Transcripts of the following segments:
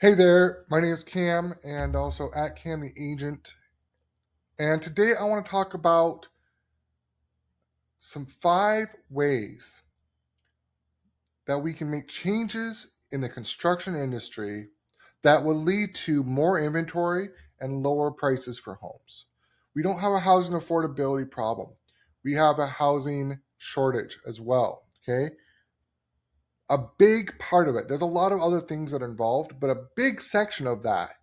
Hey there, my name is Cam and also at Cam the Agent. And today I want to talk about some 5 ways that we can make changes in the construction industry that will lead to more inventory and lower prices for homes. We don't have a housing affordability problem, we have a housing shortage as well. Okay. A big part of it, there's a lot of other things that are involved, but a big section of that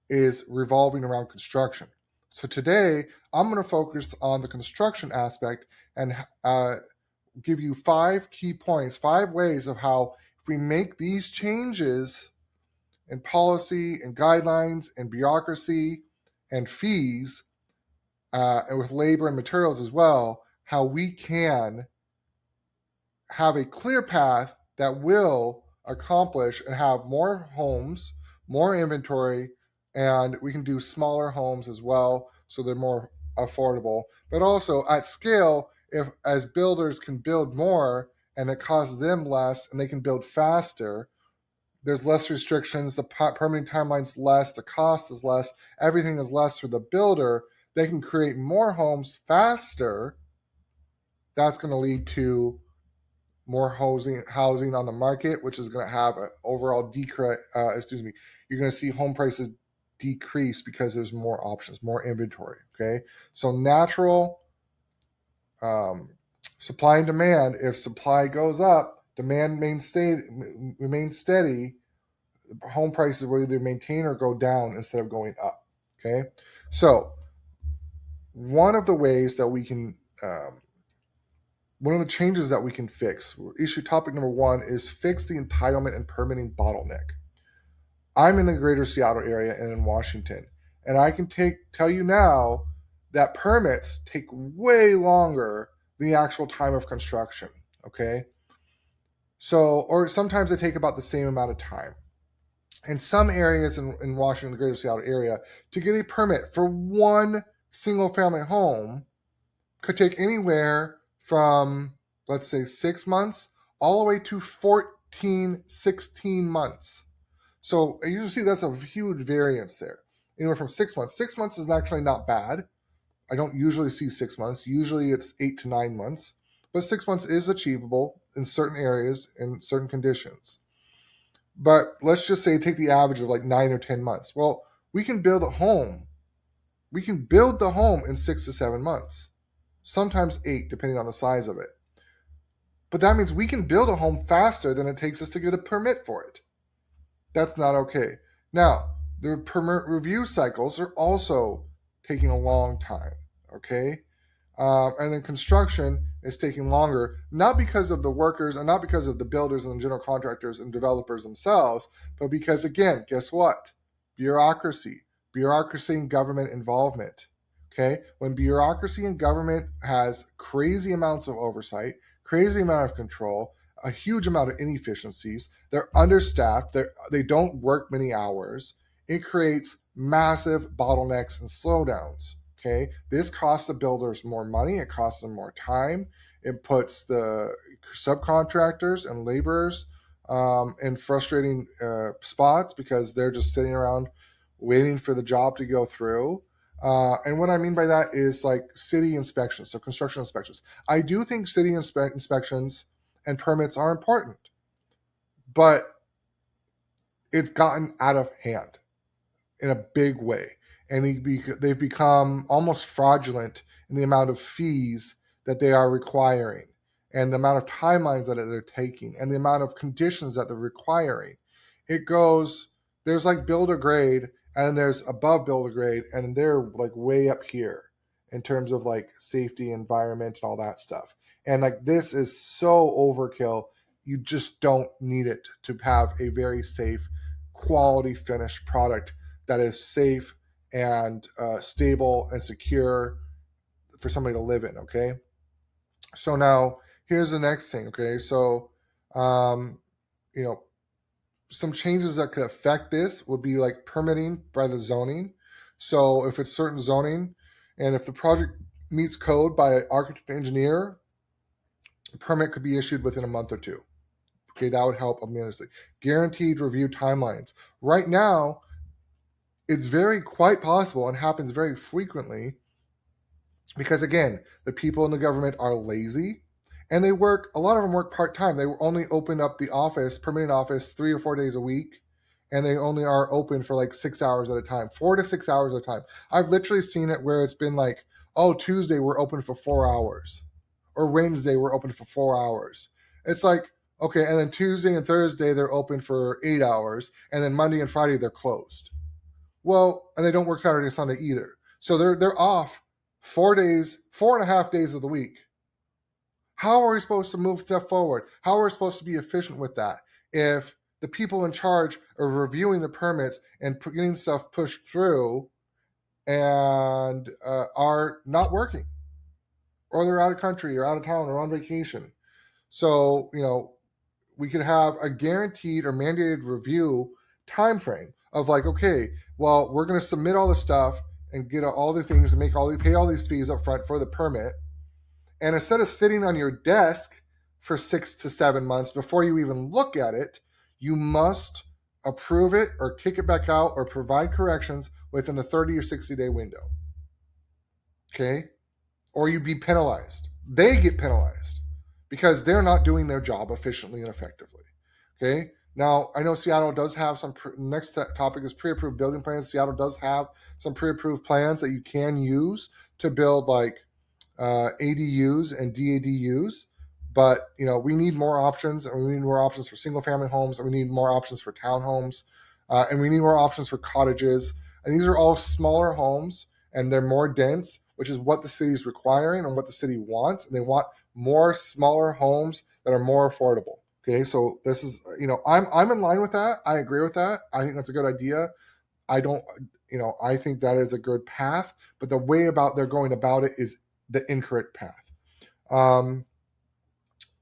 is revolving around construction. So today, I'm going to focus on the construction aspect and give you 5 key points, 5 ways of how if we make these changes in policy and guidelines and bureaucracy and fees, and with labor and materials as well, how we can have a clear path that will accomplish and have more homes, more inventory, and we can do smaller homes as well so they're more affordable. But also at scale, if as builders can build more and it costs them less and they can build faster, there's less restrictions, the permitting timeline's less, the cost is less, everything is less for the builder. They can create more homes faster. That's going to lead to more housing on the market, which is going to have an overall decrease. You're going to see home prices decrease because there's more options, more inventory. Okay, so natural supply and demand. If supply goes up, demand remains steady. Home prices will either maintain or go down instead of going up. Okay, so one of the ways that we can one of the changes that we can fix, issue topic number 1 is fix the entitlement and permitting bottleneck. I'm in the greater Seattle area and in Washington, and I can tell you now that permits take way longer than the actual time of construction. Okay. So, or sometimes they take about the same amount of time. In some areas in Washington, the greater Seattle area, to get a permit for one single family home could take anywhere from, let's say, 6 months all the way to 14, 16 months. So you see that's a huge variance there. Anywhere from 6 months. 6 months is actually not bad. I don't usually see 6 months. Usually it's 8 to 9 months. But 6 months is achievable in certain areas, in certain conditions. But let's just say take the average of like 9 or 10 months. Well, we can build a home. We can build the home in 6 to 7 months, sometimes 8, depending on the size of it. But that means we can build a home faster than it takes us to get a permit for it. That's not okay. Now, the permit review cycles are also taking a long time, okay? And then construction is taking longer, not because of the workers and not because of the builders and the general contractors and developers themselves, but because, again, guess what? Bureaucracy and government involvement. Okay, when bureaucracy and government has crazy amounts of oversight, crazy amount of control, a huge amount of inefficiencies, they're understaffed, they don't work many hours, it creates massive bottlenecks and slowdowns. Okay, this costs the builders more money, it costs them more time, it puts the subcontractors and laborers in frustrating spots because they're just sitting around waiting for the job to go through. And what I mean by that is like city inspections, so construction inspections. I do think city inspections and permits are important, but it's gotten out of hand in a big way. And they've become almost fraudulent in the amount of fees that they are requiring and the amount of timelines that they're taking and the amount of conditions that they're requiring. It goes, there's like builder grade and there's above builder grade, and they're like way up here in terms of like safety, environment, and all that stuff. And like this is so overkill. You just don't need it to have a very safe, quality finished product that is safe and stable and secure for somebody to live in. Okay. So now here's the next thing. Okay. So, um, you know, some changes that could affect this would be like permitting by the zoning. So if it's certain zoning and if the project meets code by an architect engineer, a permit could be issued within a month or two. Okay, that would help immensely. Guaranteed review timelines. Right now, it's very quite possible and happens very frequently because, again, the people in the government are lazy and they work, a lot of them work part-time. They only open up the office, permanent office, 3 or 4 days a week, and they only are open for like 6 hours at a time, 4 to 6 hours at a time. I've literally seen it where it's been like, oh, Tuesday we're open for 4 hours, or Wednesday we're open for 4 hours. It's like, okay, and then Tuesday and Thursday they're open for 8 hours, and then Monday and Friday they're closed. Well, and they don't work Saturday and Sunday either. So they're off 4 days, 4.5 days of the week. How are we supposed to move stuff forward? How are we supposed to be efficient with that if the people in charge of reviewing the permits and getting stuff pushed through and are not working, or they're out of country or out of town or on vacation? So, we could have a guaranteed or mandated review time frame of like, okay, well, we're going to submit all the stuff and get all the things and pay all these fees up front for the permit. And instead of sitting on your desk for 6 to 7 months before you even look at it, you must approve it or kick it back out or provide corrections within the 30 or 60-day window. Okay? Or you'd be penalized. They get penalized because they're not doing their job efficiently and effectively. Okay? Now, I know Seattle does have some, next topic is pre-approved building plans. Seattle does have some pre-approved plans that you can use to build like ADUs and DADUs. But, we need more options, and we need more options for single-family homes, and we need more options for townhomes, and we need more options for cottages. And these are all smaller homes, and they're more dense, which is what the city is requiring and what the city wants. And they want more smaller homes that are more affordable. Okay, so this is, I'm in line with that. I agree with that. I think that's a good idea. I don't, I think that is a good path, but the way they're going about it is the incorrect path.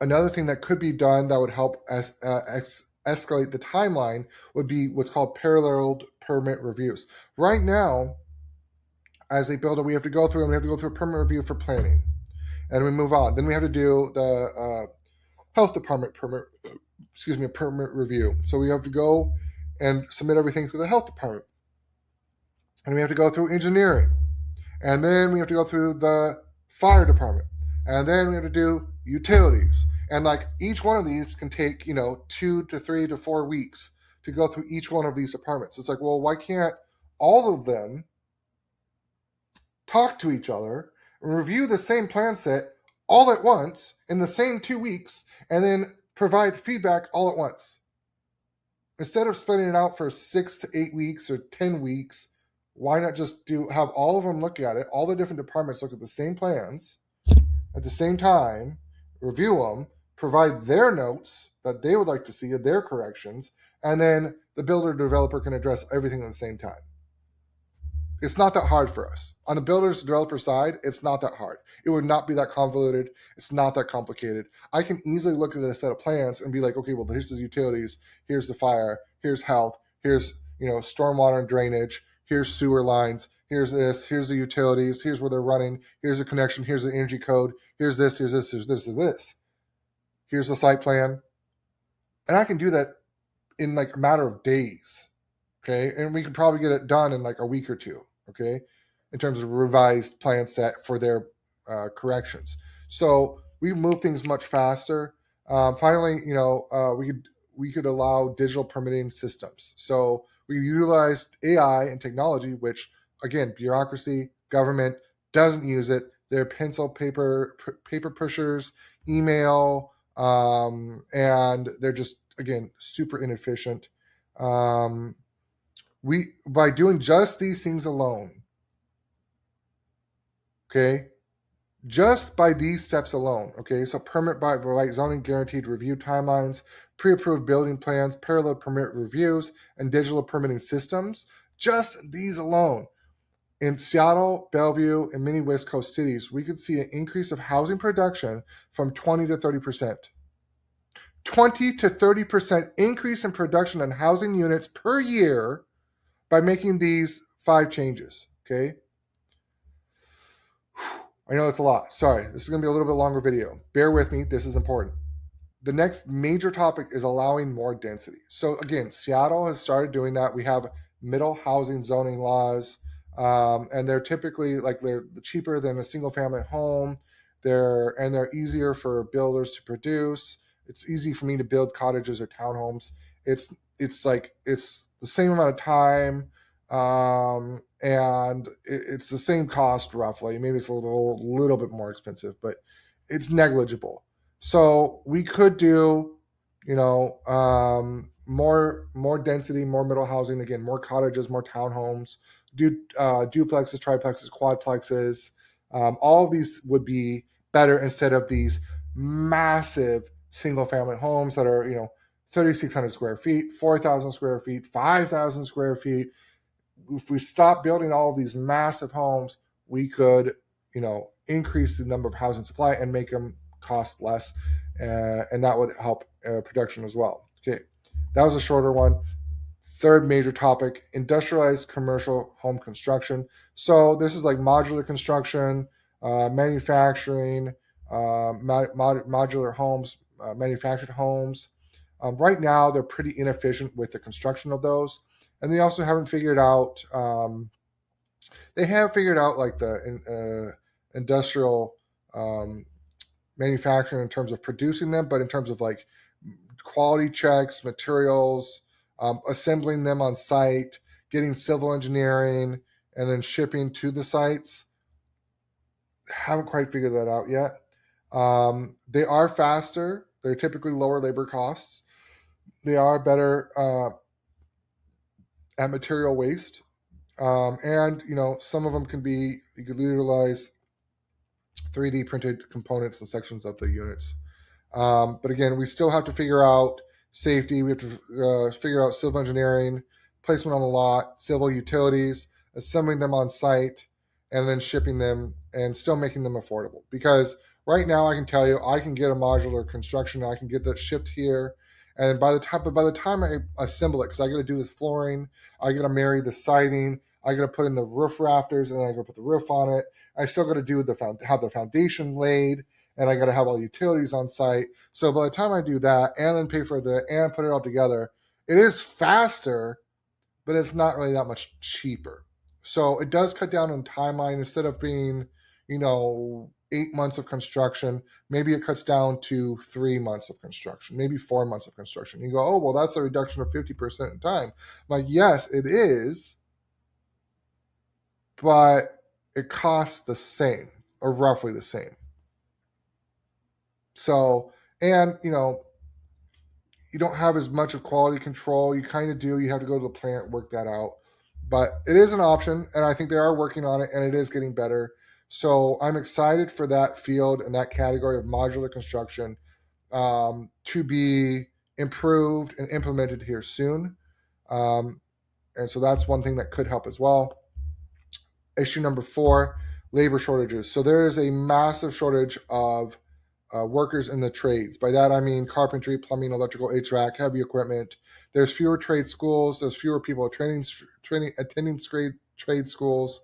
Another thing that could be done that would help escalate the timeline would be what's called paralleled permit reviews. Right now, as they build it, we have to go through a permit review for planning, and we move on. Then we have to do the health department permit review. So we have to go and submit everything through the health department, and we have to go through engineering, and then we have to go through the fire department, and then we have to do utilities. And like each one of these can take 2 to 3 to 4 weeks to go through each one of these departments. It's like, well, why can't all of them talk to each other and review the same plan set all at once in the same 2 weeks, and then provide feedback all at once? Instead of spreading it out for 6 to 8 weeks or 10 weeks, why not just have all of them look at it, all the different departments look at the same plans at the same time, review them, provide their notes that they would like to see, their corrections, and then the builder developer can address everything at the same time. It's not that hard for us. On the builder's developer side, it's not that hard. It would not be that convoluted. It's not that complicated. I can easily look at a set of plans and be like, okay, well, here's the utilities, here's the fire, here's health, here's stormwater and drainage, here's sewer lines, here's this, here's the utilities, here's where they're running, here's the connection, here's the energy code, here's this, here's this, here's this, here's this. Here's the site plan. And I can do that in like a matter of days. Okay. And we could probably get it done in like a week or two. Okay. In terms of revised plan set for their corrections. So we move things much faster. Finally, we could allow digital permitting systems. So we utilized AI and technology, which again, bureaucracy, government doesn't use it. They're pencil, paper pushers, email, and they're just, again, super inefficient. By doing just these things alone, okay, just by these steps alone, okay, so permit by zoning guaranteed review timelines, pre-approved building plans, parallel permit reviews, and digital permitting systems, just these alone, in Seattle, Bellevue, and many West Coast cities, we could see an increase of housing production from 20 to 30%. 20 to 30% increase in production on housing units per year by making these 5 changes, okay? I know it's a lot. Sorry, this is going to be a little bit longer video. Bear with me. This is important. The next major topic is allowing more density. So again, Seattle has started doing that. We have middle housing zoning laws, and they're typically like they're cheaper than a single family home. They're easier for builders to produce. It's easy for me to build cottages or townhomes. It's the same amount of time, and it's the same cost roughly. Maybe it's a little bit more expensive, but it's negligible. So we could do, more density, more middle housing. Again, more cottages, more townhomes. Do duplexes, triplexes, quadplexes. All of these would be better instead of these massive single family homes that are 3,600 square feet, 4,000 square feet, 5,000 square feet. If we stop building all of these massive homes, we could, increase the number of housing supply and make them cost less, and that would help production as well. Okay, that was a shorter one. Third major topic: industrialized commercial home construction. So this is like modular construction, manufacturing, modular homes, manufactured homes. Right now, they're pretty inefficient with the construction of those, and they also haven't figured out. They have figured out like the industrial um, manufacturing in terms of producing them, but in terms of like quality checks, materials, assembling them on site, getting civil engineering, and then shipping to the sites. Haven't quite figured that out yet. They are faster. They're typically lower labor costs. They are better at material waste. And some of them you could utilize 3D printed components and sections of the units. But again, we still have to figure out safety. We have to figure out civil engineering, placement on the lot, civil utilities, assembling them on site, and then shipping them and still making them affordable. Because right now, I can tell you, I can get a modular construction. I can get that shipped here, and by the time I assemble it, because I got to do the flooring, I got to marry the siding, I got to put in the roof rafters, and then I got to put the roof on it. I still got to have the foundation laid, and I got to have all the utilities on site. So by the time I do that and then pay for it and put it all together, it is faster, but it's not really that much cheaper. So it does cut down on timeline. Instead of being, 8 months of construction, maybe it cuts down to 3 months of construction, maybe 4 months of construction. You go, oh, well, that's a reduction of 50% in time. I'm like, yes, it is, but it costs the same or roughly the same. So, and you don't have as much of quality control. You kind of do. You have to go to the plant, work that out. But it is an option, and I think they are working on it, and it is getting better. So I'm excited for that field and that category of modular construction to be improved and implemented here soon. Um, and so that's one thing that could help as well. Issue number 4, labor shortages. So there is a massive shortage of workers in the trades. By that I mean carpentry, plumbing, electrical, HVAC, heavy equipment. There's fewer trade schools. There's fewer people attending trade schools.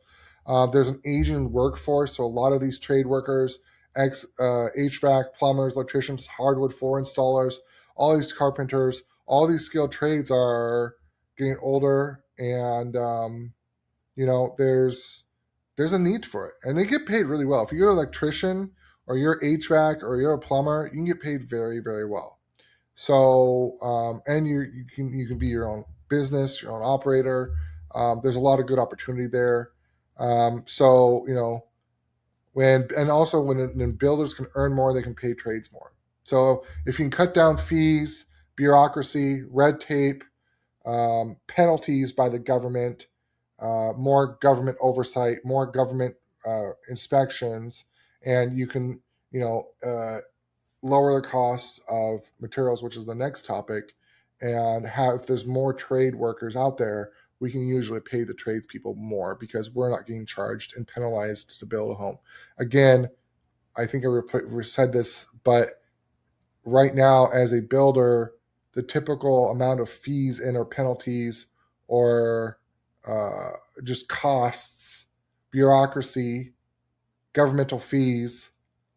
There's an aging workforce, so a lot of these trade workers, HVAC, plumbers, electricians, hardwood floor installers, all these carpenters, all these skilled trades are getting older, and there's a need for it, and they get paid really well. If you're an electrician or you're HVAC or you're a plumber, you can get paid very, very well. So, and you can be your own business, your own operator. There's a lot of good opportunity there. So when builders can earn more, they can pay trades more. So if you can cut down fees, bureaucracy, red tape, penalties by the government, more government oversight, more government inspections, and you can, lower the cost of materials, which is the next topic, and if there's more trade workers out there, we can usually pay the tradespeople more because we're not getting charged and penalized to build a home. Again, I think I said this, but right now, as a builder, the typical amount of fees and or penalties or just costs, bureaucracy, governmental fees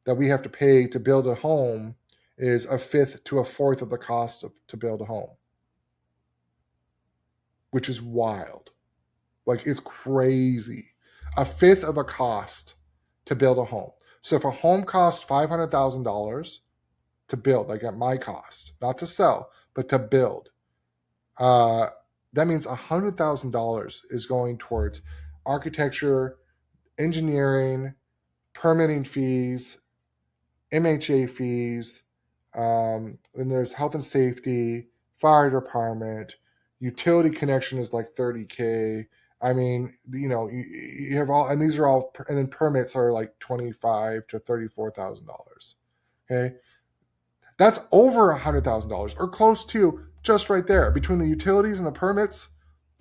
that we have to pay to build a home is a fifth to a fourth of the cost to build a home, which is wild. Like, it's crazy. A fifth of a cost to build a home. So if a home costs $500,000 to build, like at my cost, not to sell, but to build, that means $100,000 is going towards architecture, engineering, permitting fees, MHA fees, then there's health and safety, fire department, utility connection is like $30K. I mean, you have all, and these are all, and then permits are like $25,000 to $34,000. Okay, that's over $100,000 or close to, just right there between the utilities and the permits.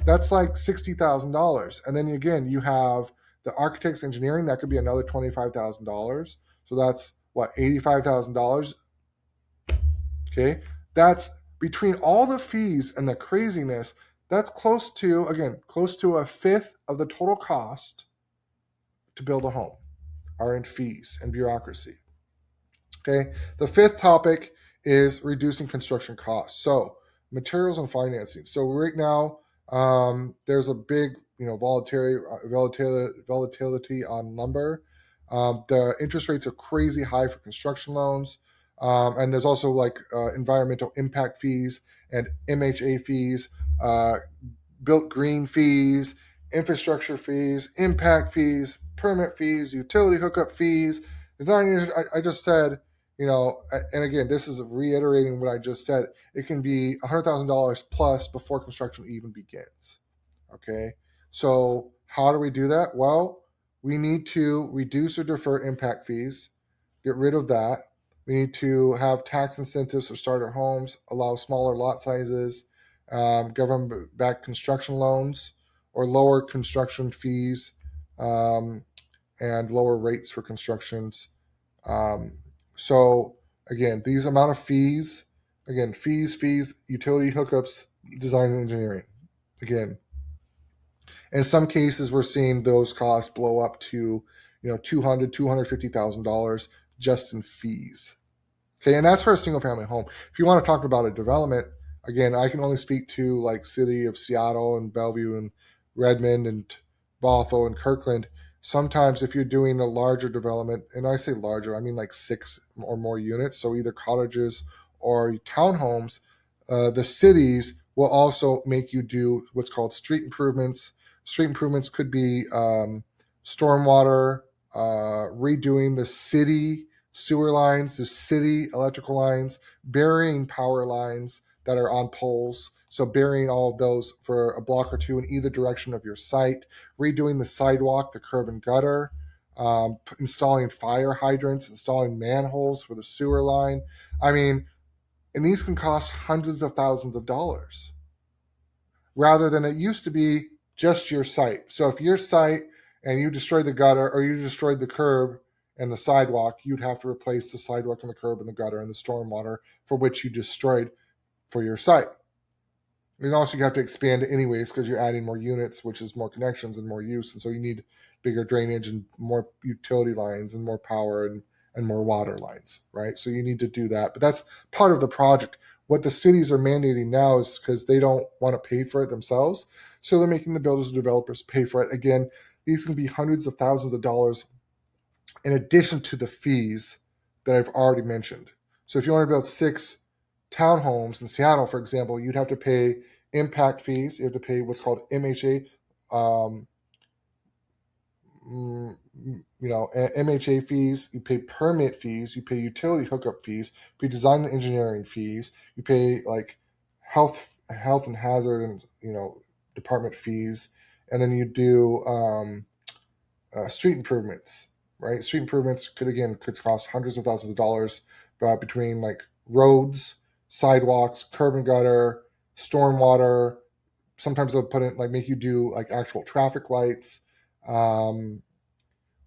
That's like $60,000, and then again you have the architect's engineering, that could be another $25,000. So that's what, $85,000. Okay, that's between all the fees and the craziness. That's close to, again, close to a fifth of the total cost to build a home are in fees and bureaucracy. Okay, the fifth topic is reducing construction costs. So materials and financing. So right now, there's a big, volatility on lumber. The interest rates are crazy high for construction loans. And there's also like environmental impact fees and MHA fees, built green fees, infrastructure fees, impact fees, permit fees, utility hookup fees. I just said, and again, this is reiterating what I just said. It can be $100,000 plus before construction even begins. Okay, so how do we do that? Well, we need to reduce or defer impact fees, get rid of that. We need to have tax incentives for starter homes, allow smaller lot sizes, government-backed construction loans, or lower construction fees, and lower rates for constructions. So again, these amount of fees, again, fees, utility hookups, design and engineering. Again, in some cases, we're seeing those costs blow up to, $200,000, $250,000 just in fees. Okay, and that's for a single family home. If you want to talk about a development, again, I can only speak to like city of Seattle and Bellevue and Redmond and Bothell and Kirkland. Sometimes if you're doing a larger development, and I say larger, I mean like 6 or more units, so either cottages or townhomes, the cities will also make you do what's called street improvements. Street improvements could be stormwater, redoing the city sewer lines, the city electrical lines, burying power lines that are on poles. So burying all of those for a block or two in either direction of your site, redoing the sidewalk, the curb and gutter, installing fire hydrants, installing manholes for the sewer line. I mean, and these can cost hundreds of thousands of dollars rather than it used to be just your site. So if your site and you destroyed the gutter or you destroyed the curb and the sidewalk, you'd have to replace the sidewalk and the curb and the gutter and the stormwater for which you destroyed for your site. And also you have to expand it anyways because you're adding more units, which is more connections and more use. And so you need bigger drainage and more utility lines and more power and more water lines, right? So you need to do that. But that's part of the project. What the cities are mandating now is because they don't want to pay for it themselves. So they're making the builders and developers pay for it. Again, these can be hundreds of thousands of dollars in addition to the fees that I've already mentioned. So if you want to build 6 townhomes in Seattle, for example, you'd have to pay impact fees. You have to pay what's called MHA, MHA fees. You pay permit fees. You pay utility hookup fees. You pay design and engineering fees. You pay like health and hazard and department fees, and then you do street improvements. Right, street improvements could cost hundreds of thousands of dollars, between like roads, sidewalks, curb and gutter, stormwater. Sometimes they'll put in like make you do like actual traffic lights,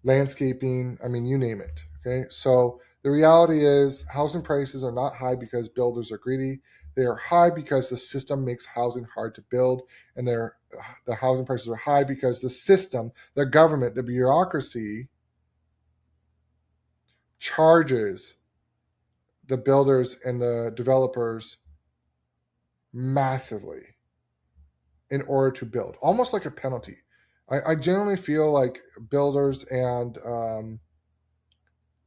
landscaping. I mean, you name it. Okay, so the reality is housing prices are not high because builders are greedy. They are high because the system makes housing hard to build, and the housing prices are high because the system, the government, the bureaucracy charges the builders and the developers massively in order to build, almost like a penalty. I generally feel like builders and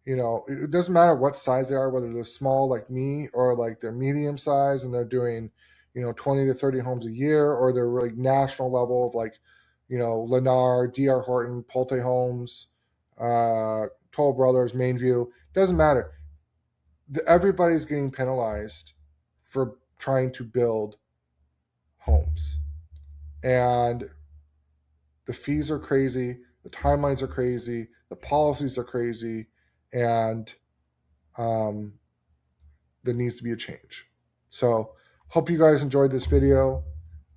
it doesn't matter what size they are, whether they're small like me or like they're medium size and they're doing 20 to 30 homes a year, or they're like national level of like Lennar, DR Horton, Pulte Homes, Toll Brothers, Mainview. Doesn't matter. Everybody's getting penalized for trying to build homes, and the fees are crazy, the timelines are crazy, the policies are crazy, and um, there needs to be a change. So hope you guys enjoyed this video.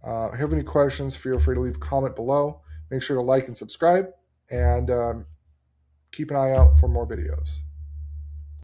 If you have any questions, feel free to leave a comment below. Make sure to like and subscribe, and keep an eye out for more videos.